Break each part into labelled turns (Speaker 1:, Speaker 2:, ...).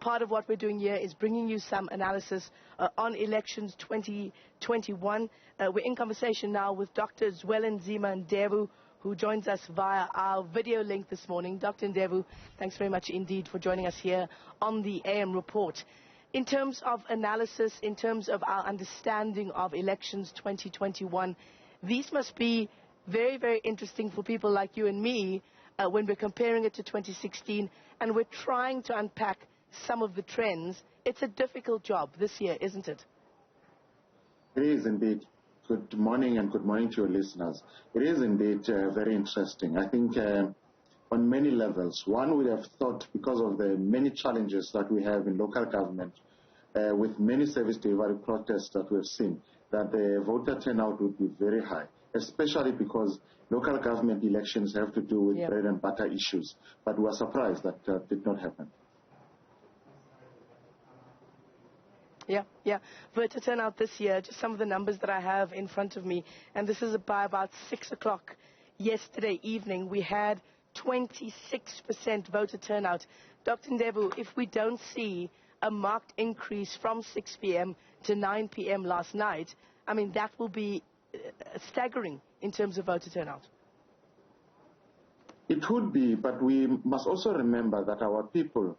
Speaker 1: part of what we're doing here is bringing you some analysis on elections 2021. We're in conversation now with Dr. Zwelinzima Ndevu, who joins us via our video link this morning. Dr. Ndevu, thanks very much indeed for joining us here on the AM Report. In terms of analysis, in terms of our understanding of elections 2021, these must be very, very interesting for people like you and me when we're comparing it to 2016 and we're trying to unpack some of the trends. It's a difficult job this year, isn't it?
Speaker 2: It is indeed. Good morning and good morning to your listeners. It is indeed very interesting. I think on many levels, one would have thought because of the many challenges that we have in local government with many service delivery protests that we've seen, that the voter turnout would be very high, especially because local government elections have to do with bread and butter issues. But we are surprised that did not happen.
Speaker 1: Yeah. Voter turnout this year, just some of the numbers that I have in front of me, and this is by about 6 o'clock yesterday evening, we had 26% voter turnout. Dr. Ndevu, if we don't see a marked increase from 6 p.m. to 9 p.m. last night, I mean, that will be staggering in terms of voter turnout.
Speaker 2: It would be, but we must also remember that our people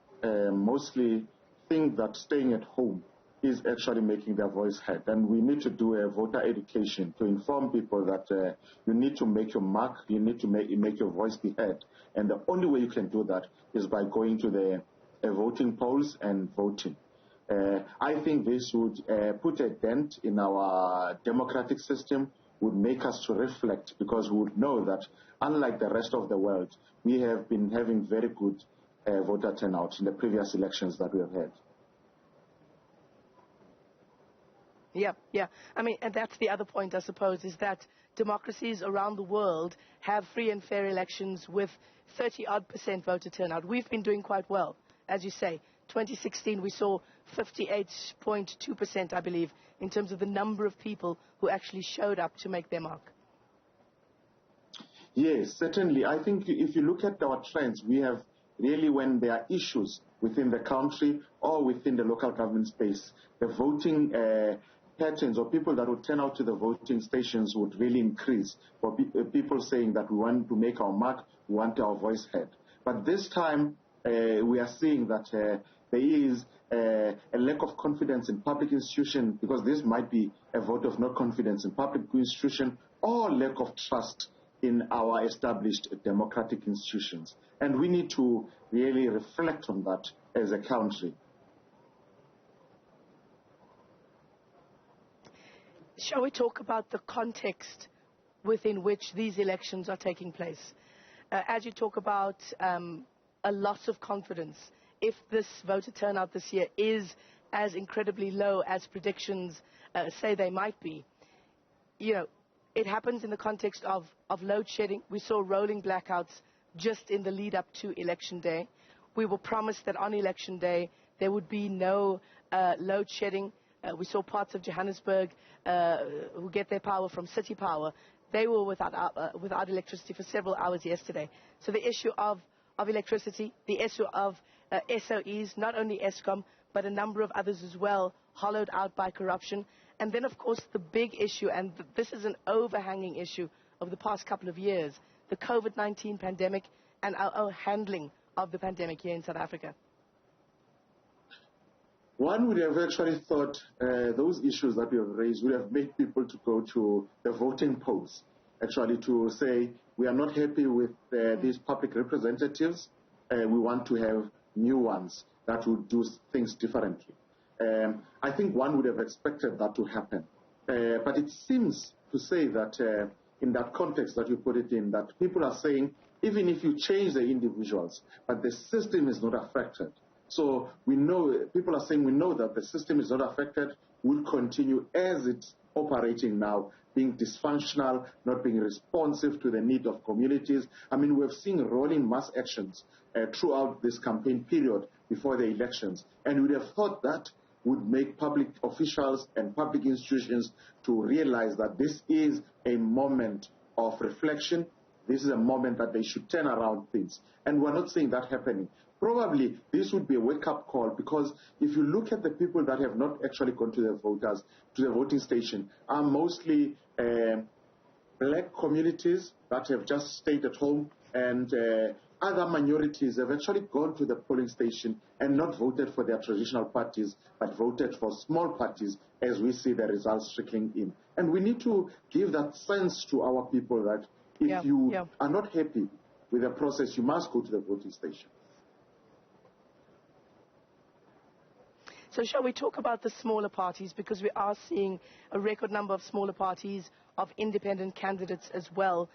Speaker 2: mostly think that staying at home is actually making their voice heard. And we need to do a voter education to inform people that you need to make your mark, you need to make your voice be heard. And the only way you can do that is by going to the voting polls and voting. I think this would put a dent in our democratic system, would make us to reflect, because we would know that unlike the rest of the world, we have been having very good voter turnout in the previous elections that we have had.
Speaker 1: Yeah. I mean, and that's the other point, I suppose, is that democracies around the world have free and fair elections with 30-odd% voter turnout. We've been doing quite well, as you say. 2016, we saw 58.2%, I believe, in terms of the number of people who actually showed up to make their mark.
Speaker 2: Yes, certainly. I think if you look at our trends, we have really, when there are issues within the country or within the local government space, the voting patterns or people that would turn out to the voting stations would really increase for people saying that we want to make our mark, we want our voice heard. But this time, we are seeing that there is a lack of confidence in public institutions, because this might be a vote of no confidence in public institutions or lack of trust in our established democratic institutions. And we need to really reflect on that as a country.
Speaker 1: Shall we talk about the context within which these elections are taking place? As you talk about a loss of confidence, if this voter turnout this year is as incredibly low as predictions say they might be, you know, it happens in the context of load shedding. We saw rolling blackouts just in the lead up to election day. We were promised that on election day there would be no load shedding. We saw parts of Johannesburg who get their power from city power. They were without electricity for several hours yesterday. So the issue of electricity, the issue of SOEs, not only Eskom, but a number of others as well, hollowed out by corruption. And then, of course, the big issue, and this is an overhanging issue of the past couple of years, the COVID-19 pandemic and our handling of the pandemic here in South Africa.
Speaker 2: One would have actually thought those issues that we have raised would have made people to go to the voting polls, actually to say, we are not happy with these public representatives. We want to have new ones that would do things differently. I think one would have expected that to happen. But it seems to say that in that context that you put it in, that people are saying, even if you change the individuals, but the system is not affected. So we know, people are saying, we know that the system is not affected, will continue as it's operating now, being dysfunctional, not being responsive to the need of communities. I mean, we've seen rolling mass actions throughout this campaign period before the elections, and we'd have thought that would make public officials and public institutions to realize that this is a moment of reflection. This is a moment that they should turn around things. And we're not seeing that happening. probably this would be a wake-up call, because if you look at the people that have not actually gone to the voting station, are mostly black communities that have just stayed at home, and other minorities have actually gone to the polling station and not voted for their traditional parties, but voted for small parties, as we see the results trickling in. And we need to give that sense to our people that if you are not happy with the process, you must go to the voting station.
Speaker 1: So shall we talk about the smaller parties, because we are seeing a record number of smaller parties, of independent candidates as well.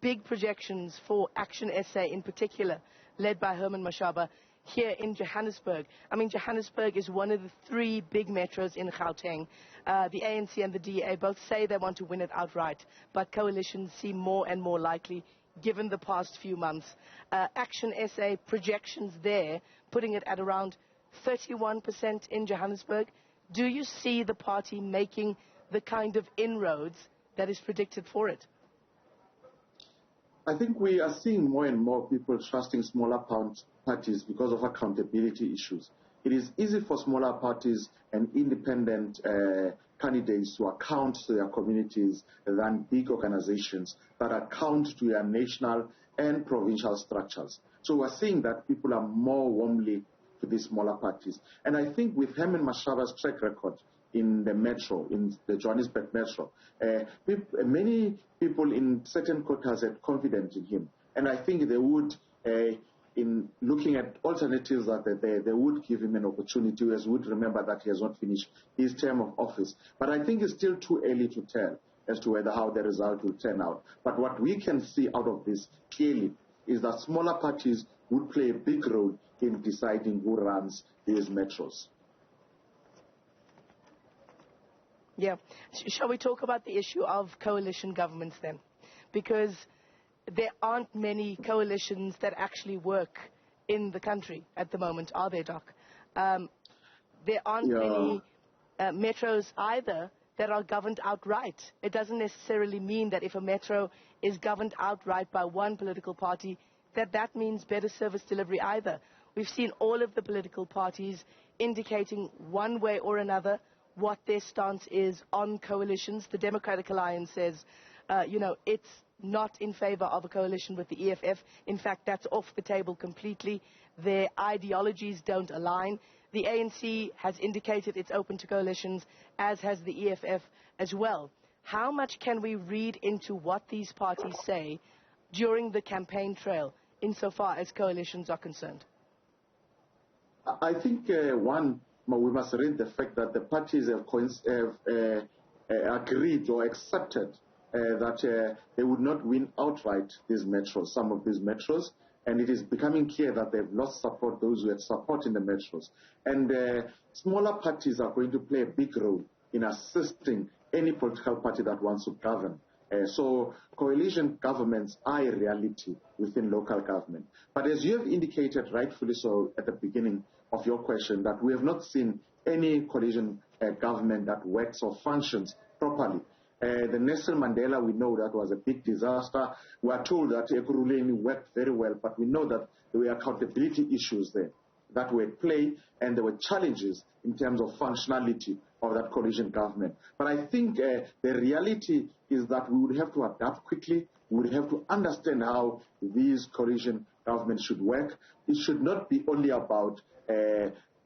Speaker 1: Big projections for Action SA in particular, led by Herman Mashaba, here in Johannesburg. I mean, Johannesburg is one of the 3 big metros in Gauteng. The ANC and the DA both say they want to win it outright, but coalitions seem more and more likely given the past few months. Action SA projections there, putting it at around 31% in Johannesburg. Do you see the party making the kind of inroads that is predicted for it?
Speaker 2: I think we are seeing more and more people trusting smaller parties because of accountability issues. It is easy for smaller parties and independent candidates to account to their communities than big organizations that account to their national and provincial structures. So we're seeing that people are more warmly to these smaller parties. And I think with Herman Mashaba's track record in the metro, in the Johannesburg metro, many people in certain quarters had confidence in him. And I think they would, in looking at alternatives that they would give him an opportunity, as would remember that he has not finished his term of office. But I think it's still too early to tell as to how the result will turn out. But what we can see out of this clearly is that smaller parties would play a big role in deciding who runs these metros.
Speaker 1: Yeah. Shall we talk about the issue of coalition governments then? Because there aren't many coalitions that actually work in the country at the moment, are there, Doc? There aren't many metros either that are governed outright. It doesn't necessarily mean that if a metro is governed outright by one political party, that means better service delivery either. We've seen all of the political parties indicating one way or another what their stance is on coalitions. The Democratic Alliance says, it's not in favor of a coalition with the EFF. In fact, that's off the table completely. Their ideologies don't align. The ANC has indicated it's open to coalitions, as has the EFF as well. How much can we read into what these parties say during the campaign trail, insofar as coalitions are concerned?
Speaker 2: I think, we must read the fact that the parties have agreed or accepted that they would not win outright these metros, some of these metros, and it is becoming clear that they've lost support, those who had support in the metros. And smaller parties are going to play a big role in assisting any political party that wants to govern. So coalition governments are a reality within local government. But as you have indicated rightfully so at the beginning of your question, that we have not seen any coalition government that works or functions properly. The Nelson Mandela, we know that was a big disaster. We are told that Ekurhuleni worked very well, but we know that there were accountability issues there that were at play, and there were challenges in terms of functionality of that coalition government. But I think the reality is that we would have to adapt quickly. We would have to understand how these coalition governments should work. It should not be only about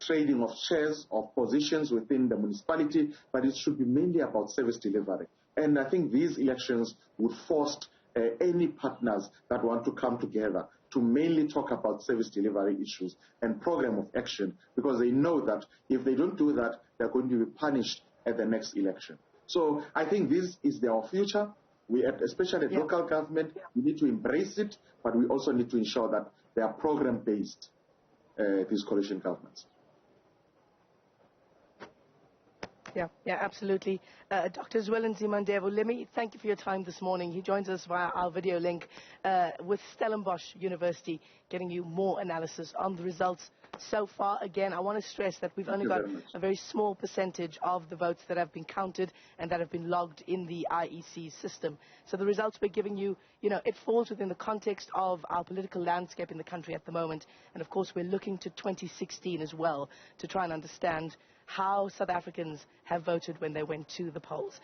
Speaker 2: trading of shares of positions within the municipality, but it should be mainly about service delivery. And I think these elections would force any partners that want to come together to mainly talk about service delivery issues and program of action, because they know that if they don't do that, they're going to be punished at the next election. So I think this is our future. We, especially at local government, we need to embrace it, but we also need to ensure that they are program-based, these coalition governments.
Speaker 1: Yeah, absolutely. Dr. Zwelinzima Ndevu, let me thank you for your time this morning. He joins us via our video link with Stellenbosch University getting you more analysis on the results so far. Again, I want to stress that we've only got a very small percentage of the votes that have been counted and that have been logged in the IEC system. So the results we're giving you, it falls within the context of our political landscape in the country at the moment. And of course, we're looking to 2016 as well to try and understand how South Africans have voted when they went to the polls.